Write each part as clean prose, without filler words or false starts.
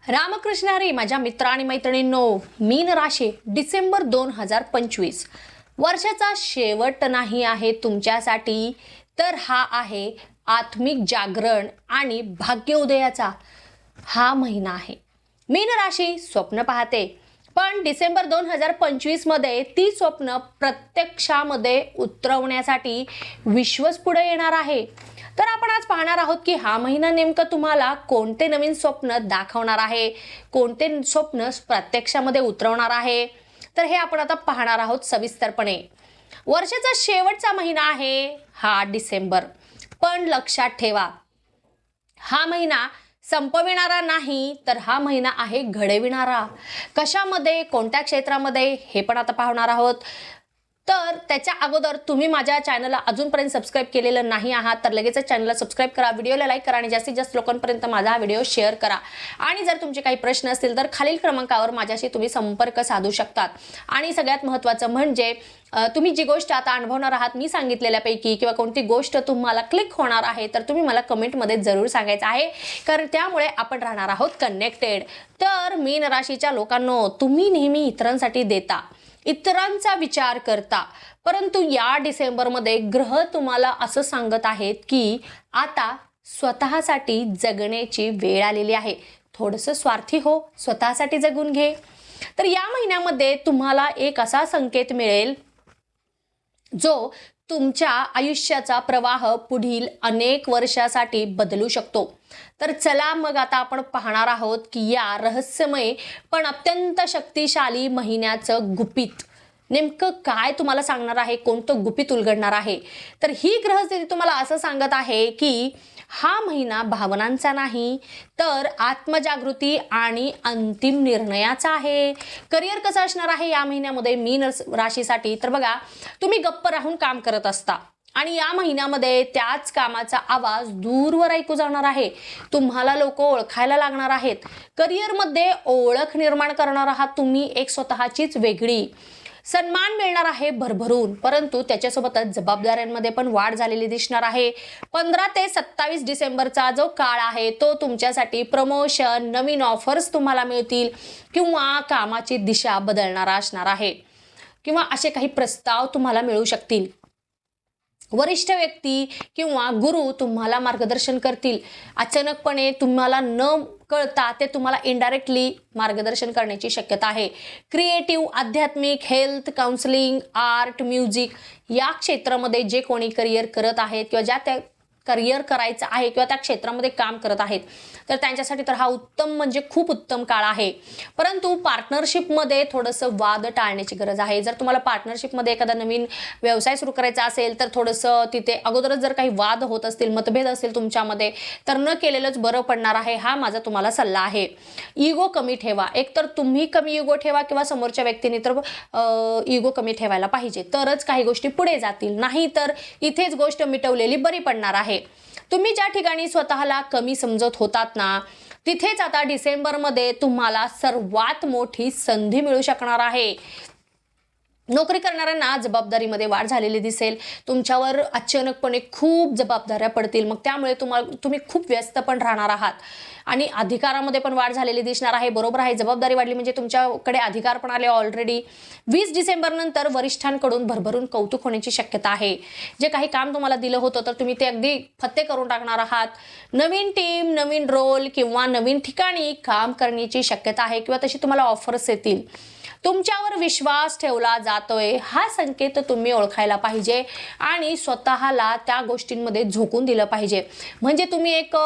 रामकृष्ण हरी माझ्या मित्र आणि मैत्रिणींनो, मीन राशी डिसेंबर 2025 वर्षाचा शेवट नाही आहे तुमच्यासाठी, तर हा आहे आत्मिक जागरण आणि भाग्योदयाचा हा महिना आहे। मीन राशी स्वप्न पाहते, पण डिसेंबर 2025 मध्ये ती स्वप्न प्रत्यक्षामध्ये उतरवण्यासाठी विश्वच पुढे येणार आहे। तर आपण आज पाहणार आहोत की हा महिना नेमकं तुम्हाला कोणते नवीन स्वप्न दाखवणार आहे, कोणते स्वप्न प्रत्यक्षामध्ये उतरवणार आहे। तर हे आपण आता पाहणार आहोत सविस्तरपणे। वर्षाचा शेवटचा महिना आहे हा डिसेंबर, पण लक्षात ठेवा हा महिना संपविणारा नाही, तर हा महिना आहे घडविणारा। कशामध्ये, कोणत्या क्षेत्रामध्ये हे पण आता पाहणार आहोत। तर त्याच्या अगोदर तुम्ही माझ्या चॅनलला अजूनपर्यंत सबस्क्राइब केलेलं नाही आहात तर लगेच चॅनलला सबस्क्राइब करा, व्हिडिओला लाईक करा आणि जास्तीत जास्त लोकांपर्यंत माझा हा व्हिडिओ शेअर करा। आणि जर तुमचे काही प्रश्न असतील तर खालील क्रमांकावर माझ्याशी तुम्ही संपर्क साधू शकतात। आणि सगळ्यात महत्त्वाचं म्हणजे तुम्ही जी गोष्ट आता अनुभवणार आहात मी सांगितलेल्यापैकी किंवा कोणती गोष्ट तुम्हाला क्लिक होणार आहे तर तुम्ही मला कमेंटमध्ये जरूर सांगायचं आहे, कारण त्यामुळे आपण राहणार आहोत कनेक्टेड। तर मीन राशीच्या लोकांनो, तुम्ही नेहमी इतरांसाठी देता, इतरांचा विचार करता, परंतु या डिसेंबरमध्ये ग्रह तुम्हाला असं सांगत आहेत की आता स्वतःसाठी जगण्याची वेळ आलेली आहे। थोडंसं स्वार्थी हो, स्वतःसाठी जगून घे। तर या महिन्यामध्ये तुम्हाला एक असा संकेत मिळेल जो तुमच्या आयुष्याचा प्रवाह पुढील अनेक वर्षासाठी बदलू शकतो। तर चला मग आता आपण पाहणार आहोत की या रहस्यमय पण अत्यंत शक्तिशाली महिन्याचं गुपित नेमकं काय तुम्हाला सांगणार आहे, कोणतं गुपित उलगडणार आहे। तर ही ग्रहस्थिती तुम्हाला असं सांगत आहे की हा महिना भावनांचा नाही, तर आत्मजागृती आणि अंतिम निर्णयाचा आहे। करिअर कसं असणार आहे या महिन्यामध्ये मीन राशीसाठी, तर बघा तुम्ही गप्प राहून काम करत असता आणि या महिन्यामध्ये त्याच कामाचा आवाज दूरवर ऐकू जाणार आहे। तुम्हाला लोक ओळखायला लागणार आहेत। करिअरमध्ये ओळख निर्माण करणार आहात तुम्ही, एक स्वतःचीच वेगळी। सन्मान मिळणार आहे भरभरून, परंतु त्याच्यासोबतच जबाबदाऱ्यांमध्ये पण वाढ झालेली दिसणार आहे। 15 ते 27 डिसेंबरचा जो काळ आहे तो तुमच्यासाठी प्रमोशन, नवीन ऑफर्स तुम्हाला मिळतील किंवा कामाची दिशा बदलणारा असणार आहे, किंवा असे काही प्रस्ताव तुम्हाला मिळू शकतील। वरिष्ठ व्यक्ती किंवा गुरु तुम्हाला मार्गदर्शन करतील। अचानकपणे तुम्हाला न कळता ते तुम्हाला इनडायरेक्टली मार्गदर्शन करण्याची शक्यता आहे। क्रिएटिव्ह, आध्यात्मिक, हेल्थ, काउन्सिलिंग, आर्ट, म्युझिक या क्षेत्रामध्ये जे कोणी करिअर करत आहेत किंवा ज्या त्या करिअर करायचं आहे किंवा त्या क्षेत्रामध्ये काम करत आहेत तर त्यांच्यासाठी तर हा उत्तम म्हणजे खूप उत्तम काळ आहे। परंतु पार्टनरशिपमध्ये थोडंसं वाद टाळण्याची गरज आहे। जर तुम्हाला पार्टनरशिपमध्ये एखादा नवीन व्यवसाय सुरू करायचा असेल तर थोडंसं तिथे अगोदरच जर काही वाद होत असतील, मतभेद असतील तुमच्यामध्ये, तर न केलेलंच बरं पडणार आहे, हा माझा तुम्हाला सल्ला आहे। इगो कमी ठेवा, एकतर तुम्ही कमी इगो ठेवा किंवा समोरच्या व्यक्तीने तर इगो कमी ठेवायला पाहिजे, तरच काही गोष्टी पुढे जातील, नाही तर इथेच गोष्ट मिटवलेली बरी पडणार आहे। तुम्ही ज्या ठिकाणी स्वतःला कमी समजत होतात ना, तिथेच आता डिसेंबरमध्ये तुम्हाला सर्वात मोठी संधी मिळू शकणार आहे। नोकरी करणाऱ्यांना जबाबदारीमध्ये वाढ झालेली दिसेल, तुमच्यावर अचानकपणे खूप जबाबदाऱ्या पडतील, मग त्यामुळे तुम्ही खूप व्यस्त पण राहणार आहात आणि अधिकारामध्ये पण वाढ झालेली दिसणार आहे। बरोबर आहे, जबाबदारी वाढली म्हणजे तुमच्याकडे अधिकार पण आले ऑलरेडी। 20 डिसेंबर नंतर वरिष्ठांकडून भरभरून कौतुक होण्याची शक्यता आहे। जे काही काम तुम्हाला दिलं होतं तर तुम्ही ते अगदी फत्ते करून टाकणार आहात। नवीन टीम, नवीन रोल किंवा नवीन ठिकाणी काम करण्याची शक्यता आहे किंवा तशी तुम्हाला ऑफर्स येतील। तुमच्यावर विश्वास ठेवला जातोय हा संकेत तुम्ही ओळखायला पाहिजे आणि स्वतःला त्या गोष्टींमध्ये झोकून दिलं पाहिजे। म्हणजे तुम्ही एक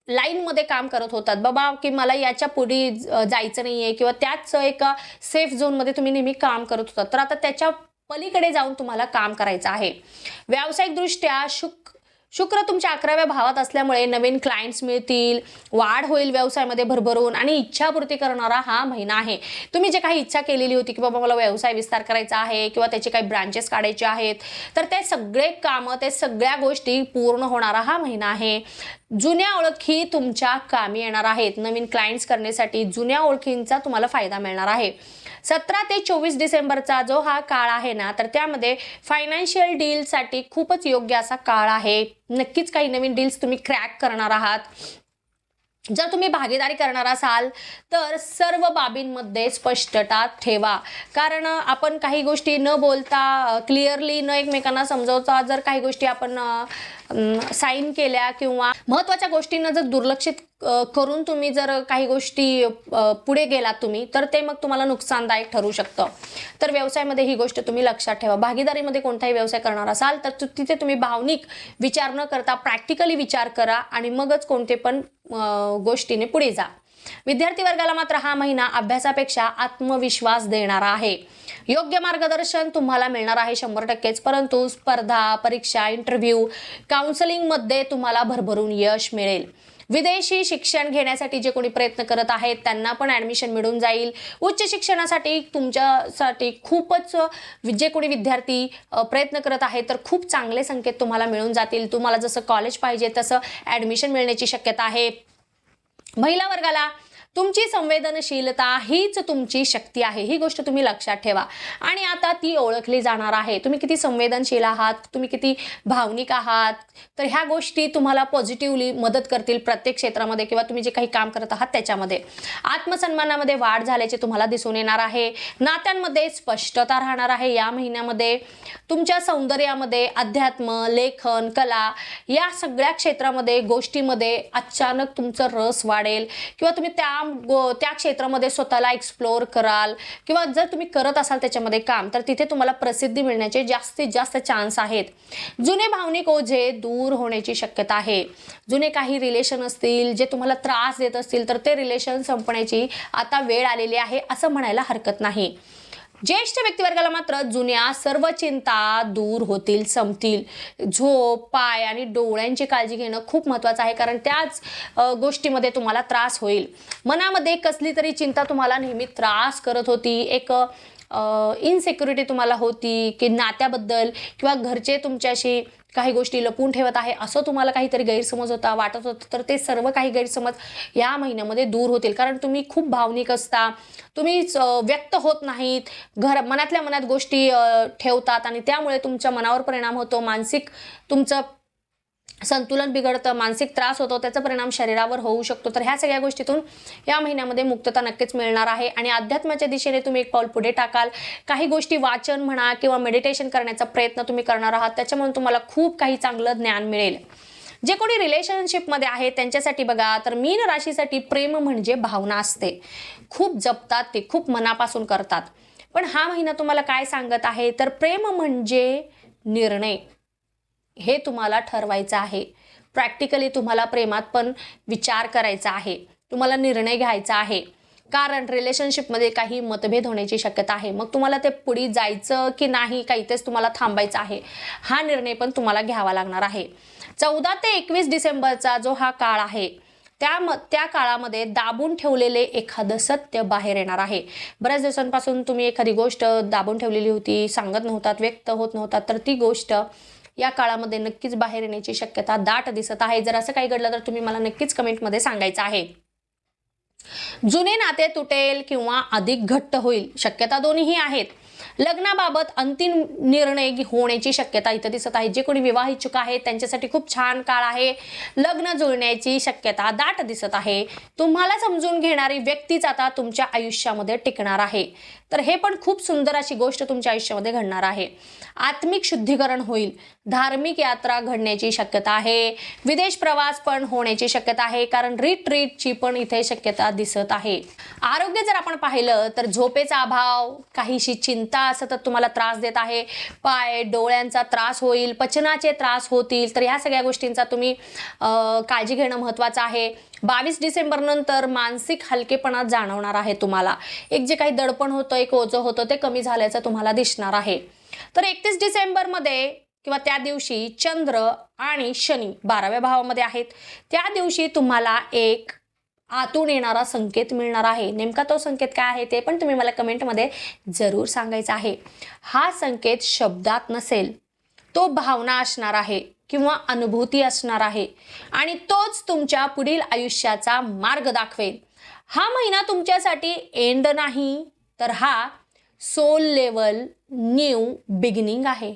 लाईनमध्ये काम करत होतात बाबा की मला याच्या पुढे जायचं नाहीये किंवा त्याच एका सेफ झोनमध्ये तुम्ही नेहमी काम करत होतात, तर आता त्याच्या पलीकडे जाऊन तुम्हाला काम करायचं आहे। व्यावसायिकदृष्ट्या शुक्र तुमच्या 11व्या भावात असल्यामुळे नवीन क्लायंट्स मिळतील, वाढ होईल व्यवसायामध्ये भरभरून आणि इच्छापूर्ती करणारा हा महिना आहे। तुम्ही जे काही इच्छा केलेली होती की बाबा मला व्यवसाय विस्तार करायचा आहे किंवा त्याचे काही ब्रांचेस काढायचे आहेत, तर ते सगळे कामं, ते सगळ्या गोष्टी पूर्ण होणारा हा महिना आहे। जुन्या ओळखी तुमच्या कामी येणार आहेत। नवीन क्लायंट्स करण्यासाठी जुन्या ओळखींचा तुम्हाला फायदा मिळणार आहे। 17 ते 24 डिसेंबरचा जो हा काळ आहे ना, तर त्यामध्ये फायनान्शियल डीलसाठी खूपच योग्य असा काळ आहे। नक्कीच काही नवीन डील्स तुम्ही क्रॅक करणार आहात। जर तुम्ही भागीदारी करणार असाल तर सर्व बाबींमध्ये स्पष्टता ठेवा, कारण आपण काही गोष्टी न बोलता क्लिअरली न एकमेकांना समजवता जर काही गोष्टी आपण साईन केल्या किंवा महत्त्वाच्या गोष्टींना जर दुर्लक्षित करून तुम्ही जर काही गोष्टी पुढे गेलात तुम्ही, तर ते मग तुम्हाला नुकसानदायक ठरू शकतं. तर व्यवसायामध्ये ही गोष्ट तुम्ही लक्षात ठेवा. भागीदारीमध्ये कोणताही व्यवसाय करणार असाल तर तिथे तुम्ही भावनिक विचार न करता प्रॅक्टिकली विचार करा आणि मगच कोणते पण गोष्टीने पुढे जा. विद्यार्थी वर्गाला मात्र हा महिना अभ्यासापेक्षा आत्मविश्वास देणारा आहे. योग्य मार्गदर्शन तुम्हाला मिळणार आहे 100%च, परंतु स्पर्धा, परीक्षा, इंटरव्ह्यू, काउन्सिलिंगमध्ये तुम्हाला भरभरून यश मिळेल. विदेशी शिक्षण घेण्यासाठी जे कोणी प्रयत्न करत आहेत त्यांना पण ॲडमिशन मिळून जाईल. उच्च शिक्षणासाठी तुमच्यासाठी खूपच जे कोणी विद्यार्थी प्रयत्न करत आहेत तर खूप चांगले संकेत तुम्हाला मिळून जातील. तुम्हाला जसं कॉलेज पाहिजे तसं ॲडमिशन मिळण्याची शक्यता आहे. महिला वर्गाला तुमची संवेदनशीलता हीच तुमची शक्ती आहे, ही गोष्ट तुम्ही लक्षात ठेवा आणि आता ती ओळखली जाणार आहे. तुम्ही किती संवेदनशील आहात, तुम्ही किती भावनिक आहात, तर ह्या गोष्टी तुम्हाला पॉझिटिव्हली मदत करतील प्रत्येक क्षेत्रामध्ये किंवा तुम्ही जे काही काम करत आहात त्याच्यामध्ये. आत्मसन्मानामध्ये वाढ झाल्याचे तुम्हाला दिसून येणार आहे. नात्यांमध्ये स्पष्टता राहणार आहे या महिन्यामध्ये. तुमच्या सौंदर्यामध्ये अध्यात्म, लेखन, कला या सगळ्या क्षेत्रामध्ये गोष्टीमध्ये अचानक तुमचा रस वाढेल किंवा तुम्ही त्या क्षेत्रामध्ये स्वतःला एक्सप्लोर कराल किंवा जर तुम्ही करत असाल त्याच्यामध्ये काम तर तिथे तुम्हाला प्रसिद्धी मिळण्याचे जास्तीत जास्त चान्स आहेत. जुने भावनिक ओझे दूर होण्याची शक्यता आहे. जुने काही रिलेशन असतील जे तुम्हाला त्रास देत असतील तर ते रिलेशन संपण्याची आता वेळ आलेली आहे असं म्हणायला हरकत नाही. ज्येष्ठ व्यक्तिवर्गाला मात्र जुन्या सर्व चिंता दूर होतील, संपतील. झोप, पाय आणि डोळ्यांची काळजी घेणं खूप महत्त्वाचं आहे, कारण त्याच गोष्टीमध्ये तुम्हाला त्रास होईल. मनामध्ये कसली तरी चिंता तुम्हाला नेहमी त्रास करत होती, एक इनसिक्युरिटी तुम्हाला होती की नात्याबद्दल किंवा घरचे तुमच्याशी काही गोष्टी लपून ठेवत आहे असं तुम्हाला काहीतरी गैरसमज होता, वाटत होतं, तर ते सर्व काही गैरसमज या महिन्यामध्ये दूर होतील. कारण तुम्ही खूप भावनिक असता, तुम्ही व्यक्त होत नाहीत, मनातल्या मनात गोष्टी ठेवतात आणि त्यामुळे तुमच्या मनावर परिणाम होतो. मानसिक तुमचं संतुलन बिघडतं, मानसिक त्रास होतो, त्याचा परिणाम शरीरावर होऊ शकतो. तर ह्या सगळ्या गोष्टीतून या महिन्यामध्ये मुक्तता नक्कीच मिळणार आहे आणि अध्यात्माच्या दिशेने तुम्ही एक पाऊल पुढे टाकाल. काही गोष्टी वाचन म्हणा किंवा मेडिटेशन करण्याचा प्रयत्न तुम्ही करणार आहात, त्याच्यामुळे तुम्हाला खूप काही चांगलं ज्ञान मिळेल. जे कोणी रिलेशनशिपमध्ये आहे त्यांच्यासाठी बघा तर मीन राशीसाठी प्रेम म्हणजे भावना असते. खूप जपतात ते, खूप मनापासून करतात. पण हा महिना तुम्हाला काय सांगत आहे तर प्रेम म्हणजे निर्णय, हे तुम्हाला ठरवायचं आहे. प्रॅक्टिकली तुम्हाला प्रेमात पण विचार करायचा आहे, तुम्हाला निर्णय घ्यायचा आहे, कारण रिलेशनशिपमध्ये काही मतभेद होण्याची शक्यता आहे. मग तुम्हाला ते पुढे जायचं की नाही, का इथेच तुम्हाला थांबायचं आहे, हा निर्णय पण तुम्हाला घ्यावा लागणार आहे. 14 ते 21 डिसेंबरचा जो हा काळ आहे त्या काळामध्ये दाबून ठेवलेले एखादं सत्य बाहेर येणार आहे. बऱ्याच दिवसांपासून तुम्ही एखादी गोष्ट दाबून ठेवलेली होती, सांगत नव्हतात, व्यक्त होत नव्हतात, तर ती गोष्ट या काळामध्ये नक्कीच बाहेर येण्याची शक्यता दाट दिसत आहे. जर असं काही घडलं तर तुम्ही मला नक्कीच कमेंटमध्ये सांगायचं आहे. जुने नाते तुटेल किंवा अधिक घट्ट होईल, शक्यता दोन्हीही आहेत. लग्नाबाबत अंतिम निर्णय होण्याची शक्यता इथं दिसत आहे. जे कोणी विवाह इच्छुक आहेत त्यांच्यासाठी खूप छान काळ आहे. लग्न जुळण्याची शक्यता दाट दिसत आहे. तुम्हाला समजून घेणारी व्यक्तीच आता तुमच्या आयुष्यामध्ये टिकणार आहे. तर हे पण खूप सुंदर अशी गोष्ट तुमच्या आयुष्यामध्ये घडणार आहे. आत्मिक शुद्धीकरण होईल, धार्मिक यात्रा घडण्याची शक्यता आहे. विदेश प्रवास पण होण्याची शक्यता आहे, कारण रिट्रीटची पण इथे शक्यता दिसत आहे. आरोग्य जर आपण पाहिलं तर झोपेचा अभाव, काहीशी चिंता सतत तुम्हाला त्रास देत आहे. पाय, डोळ्यांचा त्रास होईल, पचनाचे त्रास होतील, तर ह्या सगळ्या गोष्टींचा तुम्ही काळजी घेणं महत्त्वाचं आहे. 22 डिसेंबर नंतर मानसिक हलकेपणा जाणवणार आहे तुम्हाला. एक जे काही दडपण होतं, एक ओझं होतं, ते कमी झाल्याचं तुम्हाला दिसणार आहे. तर 31 डिसेंबरमध्ये किंवा त्या दिवशी चंद्र आणि शनी 12व्या भावामध्ये आहेत. त्या दिवशी तुम्हाला एक आतून येणारा संकेत मिळणार आहे. नेमका तो संकेत काय आहे ते पण तुम्ही मला कमेंटमध्ये जरूर सांगायचं आहे. हा संकेत शब्दात नसेल, तो भावना असणार आहे किंवा अनुभूती असणार आहे आणि तोच तुमच्या पुढील आयुष्याचा मार्ग दाखवेल. हा महिना तुमच्यासाठी एंड नाही, तर हा सोल लेवल न्यू बिगिनिंग आहे.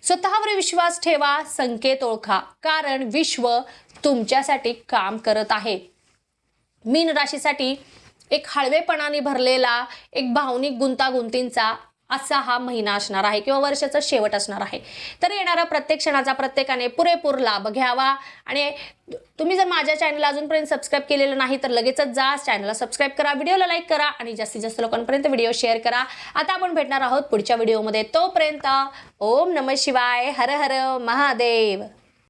स्वतःवर विश्वास ठेवा, संकेत ओळखा, कारण विश्व तुमच्यासाठी काम करत आहे. मीन राशीसाठी एक हळवेपणाने भरलेला, एक भावनिक गुंतागुंतींचा असा हा महिना असणार आहे किंवा वर्षाचा शेवट असणार आहे. तर येणाऱ्या प्रत्येक क्षणाचा प्रत्येकाने पुरेपूर लाभ घ्यावा. आणि तुम्ही जर माझ्या चॅनलला अजूनपर्यंत सबस्क्राईब केलेलं नाही तर लगेचच जा, चॅनलला सबस्क्राईब करा, व्हिडिओला लाईक करा आणि जास्तीत जास्त लोकांपर्यंत व्हिडिओ शेअर करा. आता आपण भेटणार आहोत पुढच्या व्हिडिओमध्ये. तोपर्यंत ओम नमः शिवाय, हर हर महादेव.